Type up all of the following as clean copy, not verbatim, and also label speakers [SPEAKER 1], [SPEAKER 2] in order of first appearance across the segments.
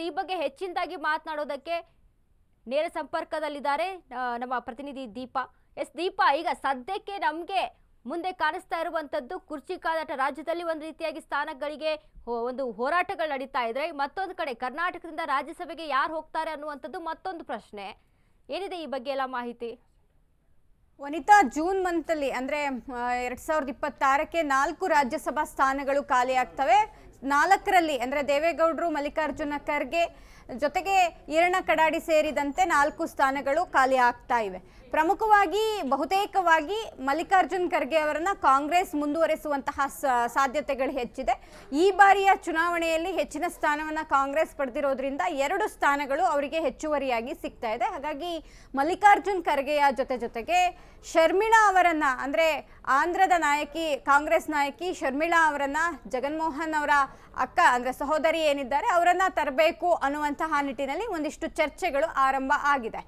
[SPEAKER 1] ಈ ಬಗ್ಗೆ ಹೆಚ್ಚಿನದಾಗಿ ಮಾತನಾಡೋದಕ್ಕೆ ನೇರ ಸಂಪರ್ಕದಲ್ಲಿದ್ದಾರೆ ನಮ್ಮ ಪ್ರತಿನಿಧಿ ದೀಪಾ. ದೀಪಾ, ಈಗ ಸದ್ಯಕ್ಕೆ ನಮಗೆ ಮುಂದೆ ಕಾಣಿಸ್ತಾ ಇರುವಂತದ್ದು ಕುರ್ಚಿ ಕಾದಾಟ. ರಾಜ್ಯದಲ್ಲಿ ಒಂದು ರೀತಿಯಾಗಿ ಸ್ಥಾನಗಳಿಗೆ ಒಂದು ಹೋರಾಟಗಳು ನಡೀತಾ ಇದ್ರೆ, ಮತ್ತೊಂದು ಕಡೆ ಕರ್ನಾಟಕದಿಂದ ರಾಜ್ಯಸಭೆಗೆ ಯಾರು ಹೋಗ್ತಾರೆ ಅನ್ನುವಂಥದ್ದು ಮತ್ತೊಂದು ಪ್ರಶ್ನೆ. ಏನಿದೆ ಈ ಬಗ್ಗೆ ಎಲ್ಲ ಮಾಹಿತಿ?
[SPEAKER 2] ವನಿತಾ, ಜೂನ್ ಮಂತಲ್ಲಿ ಅಂದರೆ 2026ಕ್ಕೆ 4 ರಾಜ್ಯಸಭಾ ಸ್ಥಾನಗಳು ಖಾಲಿ ಆಗ್ತವೆ. 4ರಲ್ಲಿ ಅಂದರೆ ದೇವೇಗೌಡರು, ಮಲ್ಲಿಕಾರ್ಜುನ ಖರ್ಗೆ ಜೊತೆಗೆ ಈರಣ್ಣ ಕಡಾಡಿ ಸೇರಿದಂತೆ 4 ಸ್ಥಾನಗಳು ಖಾಲಿ ಆಗ್ತಾ ಇವೆ. ಪ್ರಮುಖವಾಗಿ ಬಹುತೇಕವಾಗಿ ಮಲ್ಲಿಕಾರ್ಜುನ್ ಖರ್ಗೆ ಅವರನ್ನ ಕಾಂಗ್ರೆಸ್ ಮುಂದುವರಿಸುವಂತಹ ಸಾಧ್ಯತೆಗಳು ಹೆಚ್ಚಿದೆ. ಈ ಬಾರಿಯ ಚುನಾವಣೆಯಲ್ಲಿ ಹೆಚ್ಚಿನ ಸ್ಥಾನವನ್ನು ಕಾಂಗ್ರೆಸ್ ಪಡೆದಿರೋದ್ರಿಂದ 2 ಸ್ಥಾನಗಳು ಅವರಿಗೆ ಹೆಚ್ಚುವರಿಯಾಗಿ ಸಿಗ್ತಾ ಇದೆ. ಹಾಗಾಗಿ ಮಲ್ಲಿಕಾರ್ಜುನ್ ಖರ್ಗೆಯ ಜೊತೆಗೆ ಶರ್ಮಿಳಾ ಅವರನ್ನ, ಅಂದರೆ ಆಂಧ್ರದ ನಾಯಕಿ, ಕಾಂಗ್ರೆಸ್ ನಾಯಕಿ ಶರ್ಮಿಳಾ ಅವರನ್ನ ಜಗನ್ಮೋಹನ್ ಅವರ ಅಕ್ಕ ಅಂದರೆ ಸಹೋದರಿ ಏನಿದ್ದಾರೆ ಅವರನ್ನ ತರಬೇಕು ಅನ್ನುವಂತಹ ನಿಟ್ಟಿನಲ್ಲಿ ಒಂದಿಷ್ಟು ಚರ್ಚೆಗಳು ಆರಂಭ ಆಗಿದೆ.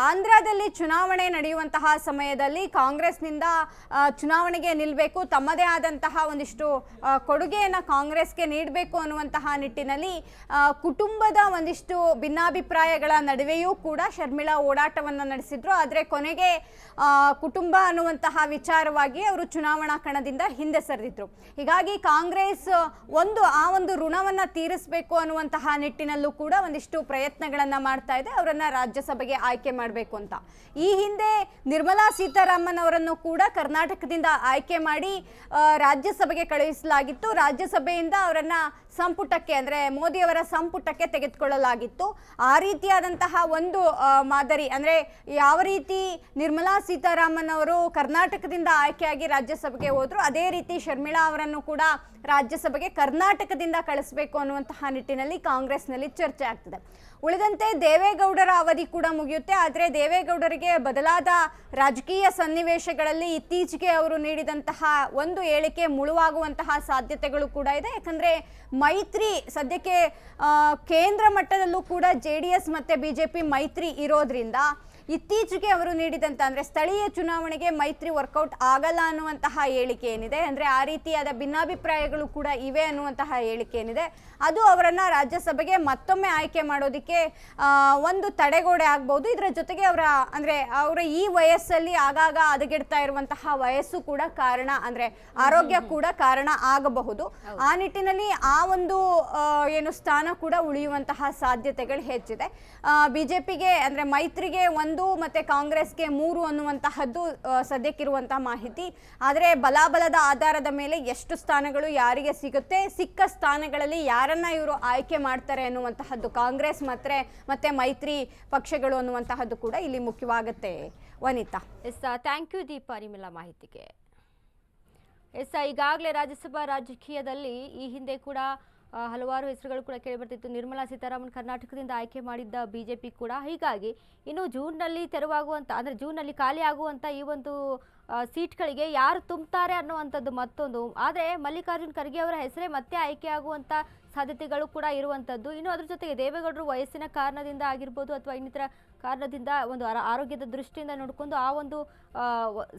[SPEAKER 2] ಆಂಧ್ರದಲ್ಲಿ ಚುನಾವಣೆ ನಡೆಯುವಂತಹ ಸಮಯದಲ್ಲಿ ಕಾಂಗ್ರೆಸ್ನಿಂದ ಚುನಾವಣೆಗೆ ನಿಲ್ಲಬೇಕು, ತಮ್ಮದೇ ಆದಂತಹ ಒಂದಿಷ್ಟು ಕೊಡುಗೆಯನ್ನು ಕಾಂಗ್ರೆಸ್ಗೆ ನೀಡಬೇಕು ಅನ್ನುವಂತಹ ನಿಟ್ಟಿನಲ್ಲಿ ಕುಟುಂಬದ ಒಂದಿಷ್ಟು ಭಿನ್ನಾಭಿಪ್ರಾಯಗಳ ನಡುವೆಯೂ ಕೂಡ ಶರ್ಮಿಳಾ ಓಡಾಟವನ್ನು ನಡೆಸಿದ್ರು. ಆದರೆ ಕೊನೆಗೆ ಕುಟುಂಬ ಅನ್ನುವಂತಹ ವಿಚಾರವಾಗಿ ಅವರು ಚುನಾವಣಾ ಕಣದಿಂದ ಹಿಂದೆ ಸರಿದಿದ್ರು. ಹೀಗಾಗಿ ಕಾಂಗ್ರೆಸ್ ಆ ಒಂದು ಋಣವನ್ನ ತೀರಿಸಬೇಕು ಅನ್ನುವಂತಹ ನಿಟ್ಟಿನಲ್ಲೂ ಕೂಡ ಒಂದಿಷ್ಟು ಪ್ರಯತ್ನಗಳನ್ನ ಮಾಡ್ತಾ ಇದೆ, ಅವರನ್ನ ರಾಜ್ಯಸಭೆಗೆ ಆಯ್ಕೆ ಮಾಡಬೇಕು ಅಂತ. ಈ ಹಿಂದೆ ನಿರ್ಮಲಾ ಸೀತಾರಾಮನ್ ಅವರನ್ನು ಕೂಡ ಕರ್ನಾಟಕದಿಂದ ಆಯ್ಕೆ ಮಾಡಿ ರಾಜ್ಯಸಭೆಗೆ ಕಳುಹಿಸಲಾಗಿತ್ತು. ರಾಜ್ಯಸಭೆಯಿಂದ ಅವರನ್ನ ಸಂಪುಟಕ್ಕೆ, ಅಂದರೆ ಮೋದಿಯವರ ಸಂಪುಟಕ್ಕೆ ತೆಗೆದುಕೊಳ್ಳಲಾಗಿತ್ತು. ಆ ರೀತಿಯಾದಂತಹ ಒಂದು ಮಾದರಿ, ಅಂದರೆ ಯಾವ ರೀತಿ ನಿರ್ಮಲಾ ಸೀತಾರಾಮನ್ ಅವರು ಕರ್ನಾಟಕದಿಂದ ಆಯ್ಕೆಯಾಗಿ ರಾಜ್ಯಸಭೆಗೆ ಹೋದ್ರು, ಅದೇ ರೀತಿ ಶರ್ಮಿಳಾ ಅವರನ್ನು ಕೂಡ ರಾಜ್ಯಸಭೆಗೆ ಕರ್ನಾಟಕದಿಂದ ಕಳಿಸಬೇಕು ಅನ್ನುವಂತಹ ನಿಟ್ಟಿನಲ್ಲಿ ಕಾಂಗ್ರೆಸ್ನಲ್ಲಿ ಚರ್ಚೆ ಆಗ್ತಿದೆ. ಉಳಿದಂತೆ ದೇವೇಗೌಡರ ಅವಧಿ ಕೂಡ ಮುಗಿಯುತ್ತೆ. ಆದರೆ ದೇವೇಗೌಡರಿಗೆ ಬದಲಾದ ರಾಜಕೀಯ ಸನ್ನಿವೇಶಗಳಲ್ಲಿ ಇತ್ತೀಚೆಗೆ ಅವರು ನೀಡಿದಂತಹ ಒಂದು ಹೇಳಿಕೆ ಮುಳುವಾಗುವಂತಹ ಸಾಧ್ಯತೆಗಳು ಕೂಡ ಇದೆ. ಯಾಕಂದರೆ ಮೈತ್ರಿ ಸದ್ಯಕ್ಕೆ ಕೇಂದ್ರ ಮಟ್ಟದಲ್ಲೂ ಕೂಡ JDS ಮತ್ತು BJP ಮೈತ್ರಿ ಇರೋದ್ರಿಂದ ಇತ್ತೀಚೆಗೆ ಅವರು ನೀಡಿದಂಥ, ಅಂದರೆ ಸ್ಥಳೀಯ ಚುನಾವಣೆಗೆ ಮೈತ್ರಿ ವರ್ಕೌಟ್ ಆಗಲ್ಲ ಅನ್ನುವಂತಹ ಹೇಳಿಕೆ ಏನಿದೆ, ಅಂದರೆ ಆ ರೀತಿಯಾದ ಭಿನ್ನಾಭಿಪ್ರಾಯಗಳು ಕೂಡ ಇವೆ ಅನ್ನುವಂತಹ ಹೇಳಿಕೆ ಏನಿದೆ, ಅದು ಅವರನ್ನು ರಾಜ್ಯಸಭೆಗೆ ಮತ್ತೊಮ್ಮೆ ಆಯ್ಕೆ ಮಾಡೋದಕ್ಕೆ ಒಂದು ತಡೆಗೋಡೆ ಆಗ್ಬೋದು. ಇದರ ಜೊತೆಗೆ ಅವರ ಈ ವಯಸ್ಸಲ್ಲಿ ಆಗಾಗ ಹದಗೆಡ್ತಾ ಇರುವಂತಹ ವಯಸ್ಸು ಕೂಡ ಕಾರಣ, ಅಂದರೆ ಆರೋಗ್ಯ ಕೂಡ ಕಾರಣ ಆಗಬಹುದು. ಆ ನಿಟ್ಟಿನಲ್ಲಿ ಆ ಒಂದು ಸ್ಥಾನ ಕೂಡ ಉಳಿಯುವಂತಹ ಸಾಧ್ಯತೆಗಳು ಹೆಚ್ಚಿದೆ. BJPಗೆ ಅಂದರೆ ಮೈತ್ರಿಗೆ 1 ಮತ್ತು ಕಾಂಗ್ರೆಸ್ಗೆ 3 ಅನ್ನುವಂತಹದ್ದು ಸದ್ಯಕ್ಕಿರುವಂತಹ ಮಾಹಿತಿ. ಆದರೆ ಬಲಾಬಲದ ಆಧಾರದ ಮೇಲೆ ಎಷ್ಟು ಸ್ಥಾನಗಳು ಯಾರಿಗೆ ಸಿಗುತ್ತೆ, ಸಿಕ್ಕ ಸ್ಥಾನಗಳಲ್ಲಿ ಯಾರನ್ನ ಇವರು ಆಯ್ಕೆ ಮಾಡ್ತಾರೆ ಅನ್ನುವಂತಹದ್ದು ಕಾಂಗ್ರೆಸ್ ಮತ್ತೆ ಮೈತ್ರಿ ಪಕ್ಷಗಳು ಅನ್ನುವಂತಹದ್ದು ಕೂಡ ಇಲ್ಲಿ ಮುಖ್ಯವಾಗುತ್ತೆ. ವನಿತಾ,
[SPEAKER 1] ಥ್ಯಾಂಕ್ ಯು ದೀಪಾ ನಿಮ್ಮೆಲ್ಲ ಮಾಹಿತಿಗೆ. ಈಗಾಗಲೇ ರಾಜ್ಯಸಭಾ ರಾಜಕೀಯದಲ್ಲಿ ಈ ಹಿಂದೆ ಕೂಡ ಹಲವಾರು ಹೆಸರುಗಳು ಕೂಡ ಕೇಳಿಬರ್ತಿತ್ತು. ನಿರ್ಮಲಾ ಸೀತಾರಾಮನ್ ಕರ್ನಾಟಕದಿಂದ ಆಯ್ಕೆ ಮಾಡಿದ್ದ BJP ಕೂಡ. ಹೀಗಾಗಿ ಇನ್ನು ಜೂನ್ನಲ್ಲಿ ತೆರವಾಗುವಂಥ, ಅಂದರೆ ಜೂನ್ನಲ್ಲಿ ಖಾಲಿ ಆಗುವಂಥ ಈ ಒಂದು ಸೀಟ್ಗಳಿಗೆ ಯಾರು ತುಂಬುತ್ತಾರೆ ಅನ್ನುವಂಥದ್ದು ಮತ್ತೊಂದು. ಆದರೆ ಮಲ್ಲಿಕಾರ್ಜುನ್ ಖರ್ಗೆ ಅವರ ಹೆಸರೇ ಮತ್ತೆ ಆಯ್ಕೆ ಆಗುವಂಥ ಸಾಧ್ಯತೆಗಳು ಕೂಡ ಇರುವಂಥದ್ದು. ಇನ್ನು ಅದ್ರ ಜೊತೆಗೆ ದೇವೇಗೌಡರು ವಯಸ್ಸಿನ ಕಾರಣದಿಂದ ಆಗಿರ್ಬೋದು ಅಥವಾ ಇನ್ನಿತರ ಕಾರಣದಿಂದ ಒಂದು ಆರೋಗ್ಯದ ದೃಷ್ಟಿಯಿಂದ ನೋಡಿಕೊಂಡು ಆ ಒಂದು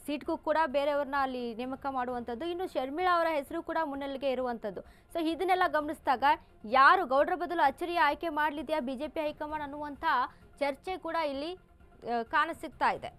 [SPEAKER 1] ಸೀಟ್ಗೂ ಕೂಡ ಬೇರೆಯವ್ರನ್ನ ಅಲ್ಲಿ ನೇಮಕ ಮಾಡುವಂಥದ್ದು. ಇನ್ನು ಶರ್ಮಿಳಾ ಅವರ ಹೆಸರು ಕೂಡ ಮುನ್ನೆಲೆಗೆ ಇರುವಂಥದ್ದು. ಸೊ ಇದನ್ನೆಲ್ಲ ಗಮನಿಸಿದಾಗ ಯಾರು ಗೌಡ್ರ ಬದಲು ಅಚ್ಚರಿಯ ಆಯ್ಕೆ ಮಾಡಲಿದೆಯಾ BJP ಹೈಕಮಾಂಡ್ ಅನ್ನುವಂಥ ಚರ್ಚೆ ಕೂಡ ಇಲ್ಲಿ ಕಾಣಸಿಗ್ತಾ ಇದೆ.